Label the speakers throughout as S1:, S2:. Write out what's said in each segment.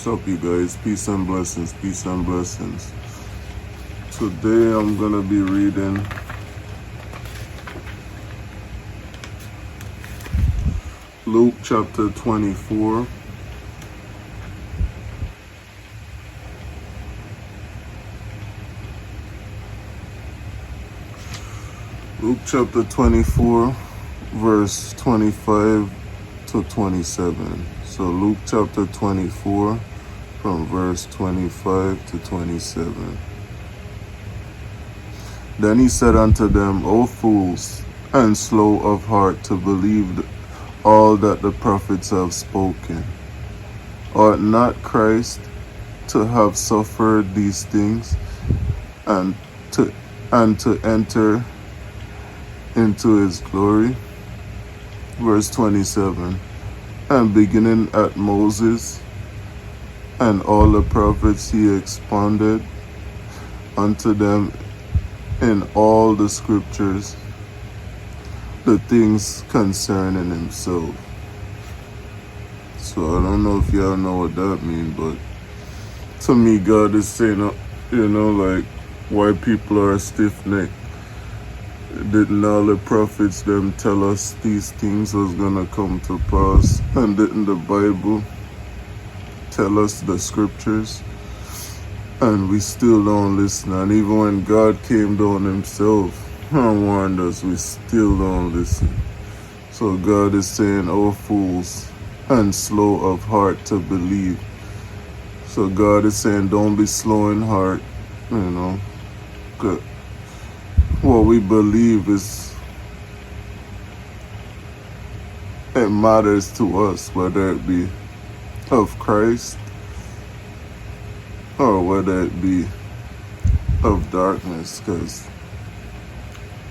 S1: What's up, you guys? Peace and blessings, peace and blessings. Today I'm gonna be reading Luke chapter 24. Luke chapter 24, verse 25 to 27. So Luke chapter 24, from verse 25 to 27. Then he said unto them, O fools, and slow of heart to believe all that the prophets have spoken. Ought not Christ to have suffered these things, and to enter into his glory? Verse 27. And beginning at Moses and all the prophets, he expounded unto them in all the scriptures the things concerning himself. So I don't know if y'all know what that means, but to me, God is saying, like, why people are stiff-necked. Didn't all the prophets them tell us these things was gonna come to pass? And didn't the Bible tell us the scriptures? And we still don't listen. And even when God came down himself and warned us, we still don't listen. So God is saying, O fools, and slow of heart to believe. So God is saying, don't be slow in heart, Good. What we believe is, it matters to us, whether it be of Christ or whether it be of darkness, because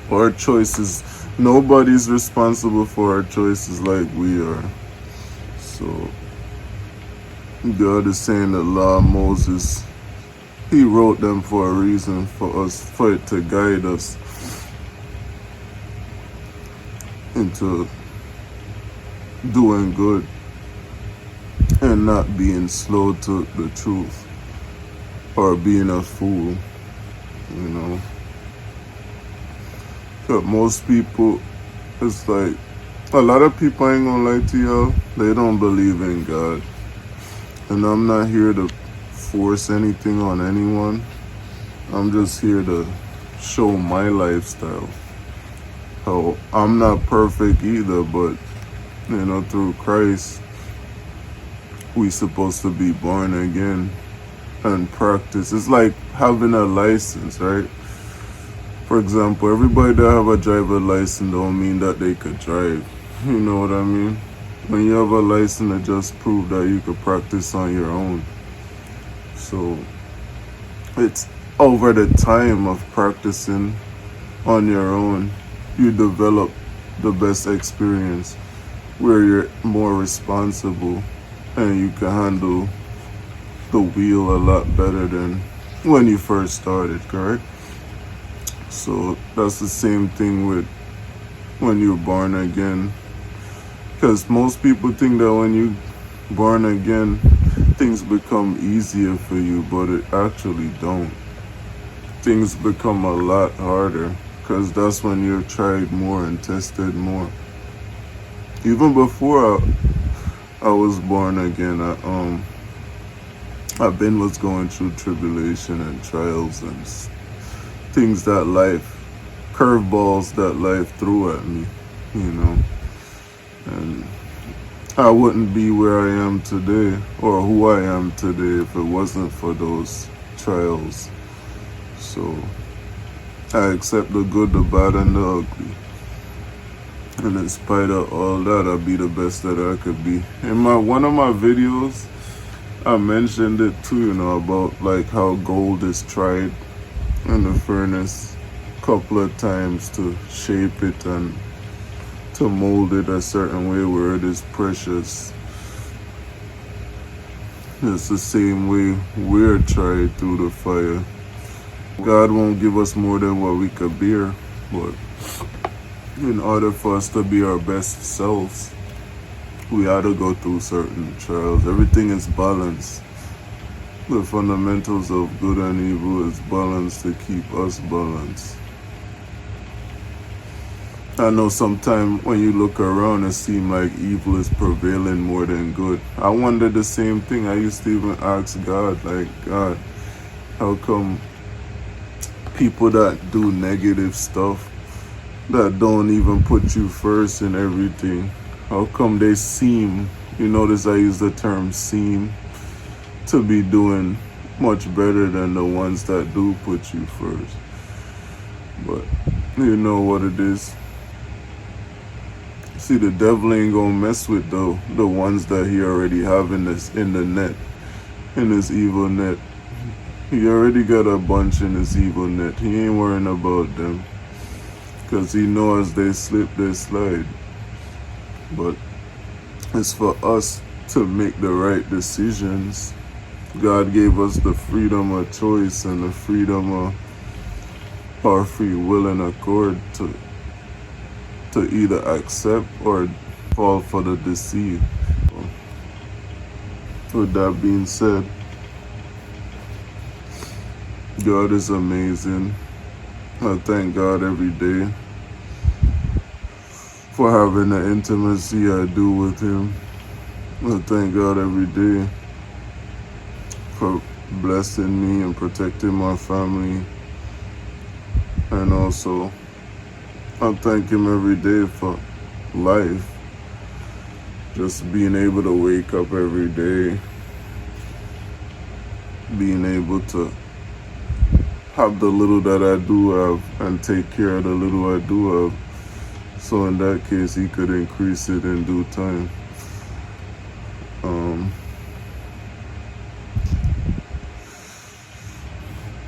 S1: our choices, nobody's responsible for our choices like we are. So God is saying the law of Moses, he wrote them for a reason, for it to guide us into doing good and not being slow to the truth or being a fool, But most people, it's like, a lot of people, I ain't gonna lie to y'all, they don't believe in God. And I'm not here to force anything on anyone. I'm just here to show my lifestyle. How I'm not perfect either, but through Christ, we supposed to be born again and practice. It's like having a license, right? For example, everybody that have a driver license don't mean that they could drive. You know what I mean? When you have a license, it just proves that you could practice on your own. So it's over the time of practicing on your own, you develop the best experience where you're more responsible and you can handle the wheel a lot better than when you first started, correct? So that's the same thing with when you're born again. Because most people think that when you're born again, things become easier for you, but it actually don't. Things become a lot harder, because that's when you're tried more and tested more. Even before I was born again, I've been was going through tribulation and trials and things that curveballs that life threw at me, And I wouldn't be where I am today or who I am today if it wasn't for those trials. So I accept the good, the bad, and the ugly. And in spite of all that, I'll be the best that I could be. In one of my videos, I mentioned it too, about like how gold is tried in the furnace a couple of times to shape it and to mold it a certain way where it is precious. It's the same way we're tried through the fire. God won't give us more than what we could bear, but in order for us to be our best selves, we had to go through certain trials. Everything is balanced. The fundamentals of good and evil is balance to keep us balanced. I know sometimes when you look around, it seems like evil is prevailing more than good. I wonder the same thing. I used to even ask God, like, God, how come people that do negative stuff, that don't even put you first in everything, how come they seem, you notice I use the term seem, to be doing much better than the ones that do put you first? But you know what it is. See, the devil ain't gonna mess with the ones that he already have in the net, in his evil net. He already got a bunch in his evil net. He ain't worrying about them, cause he knows as they slip, they slide. But it's for us to make the right decisions. God gave us the freedom of choice and the freedom of our free will and accord to either accept or fall for the deceit. With that being said, God is amazing. I thank God every day for having the intimacy I do with Him. I thank God every day for blessing me and protecting my family. And also, I thank Him every day for life. Just being able to wake up every day, being able to have the little that I do have and take care of the little I do have. So in that case, He could increase it in due time.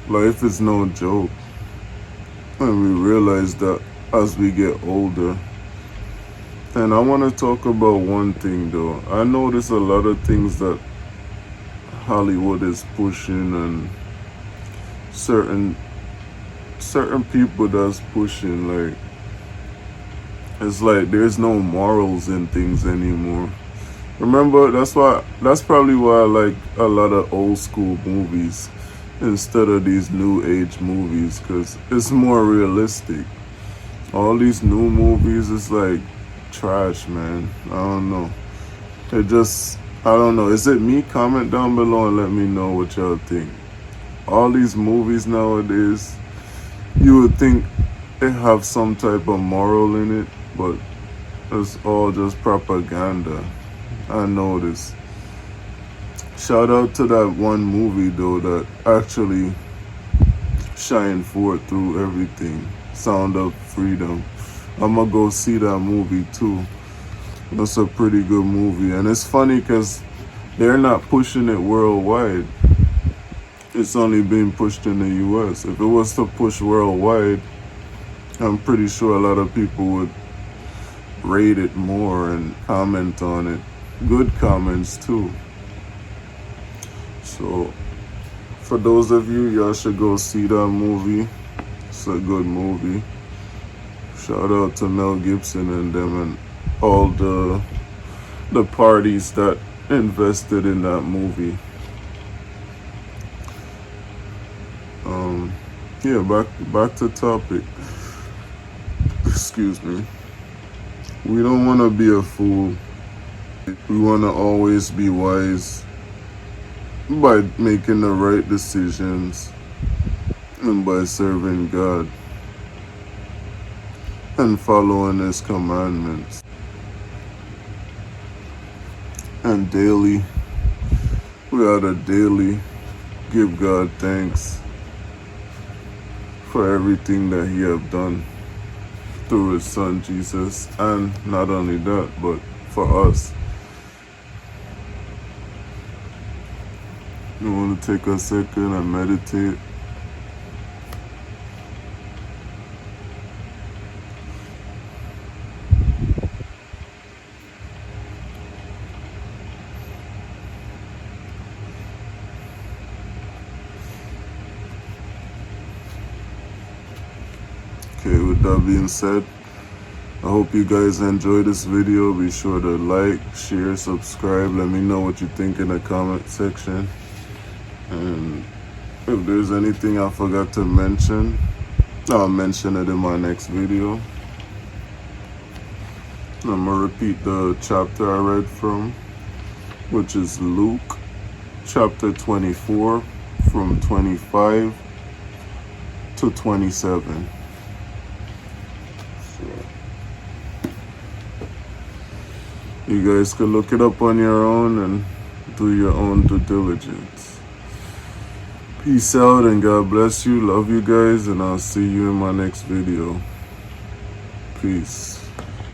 S1: Life is no joke. And we realize that as we get older. And I want to talk about one thing though. I notice a lot of things that Hollywood is pushing, and certain people that's pushing, like, it's like there's no morals in things anymore. Remember, that's probably why I like a lot of old school movies instead of these new age movies, because it's more realistic. All these new movies is like trash, man. I don't know. I don't know. Is it me? Comment down below and let me know what y'all think. All these movies nowadays, you would think they have some type of moral in it, but it's all just propaganda. I noticed. Shout out to that one movie though that actually shined forth through everything. Sound of Freedom. I'ma go see that movie too. That's a pretty good movie, and it's funny because they're not pushing it worldwide. It's only being pushed in the US. If it was to push worldwide, I'm pretty sure a lot of people would rate it more and comment on it. Good comments too. So for those of you, y'all should go see that movie. It's a good movie. Shout out to Mel Gibson and them and all the parties that invested in that movie. Yeah, back to topic. Excuse me. We don't want to be a fool. We want to always be wise by making the right decisions and by serving God and following His commandments. And daily, we ought to daily give God thanks for everything that He have done through His Son Jesus, and not only that, but for us. You want to take a second and meditate. Okay, with that being said, I hope you guys enjoyed this video. Be sure to like, share, subscribe. Let me know what you think in the comment section. And if there's anything I forgot to mention, I'll mention it in my next video. I'm gonna repeat the chapter I read from, which is Luke chapter 24 from 25 to 27. So you guys can look it up on your own and do your own due diligence. Peace out and God bless you. Love you guys, and I'll see you in my next video. Peace.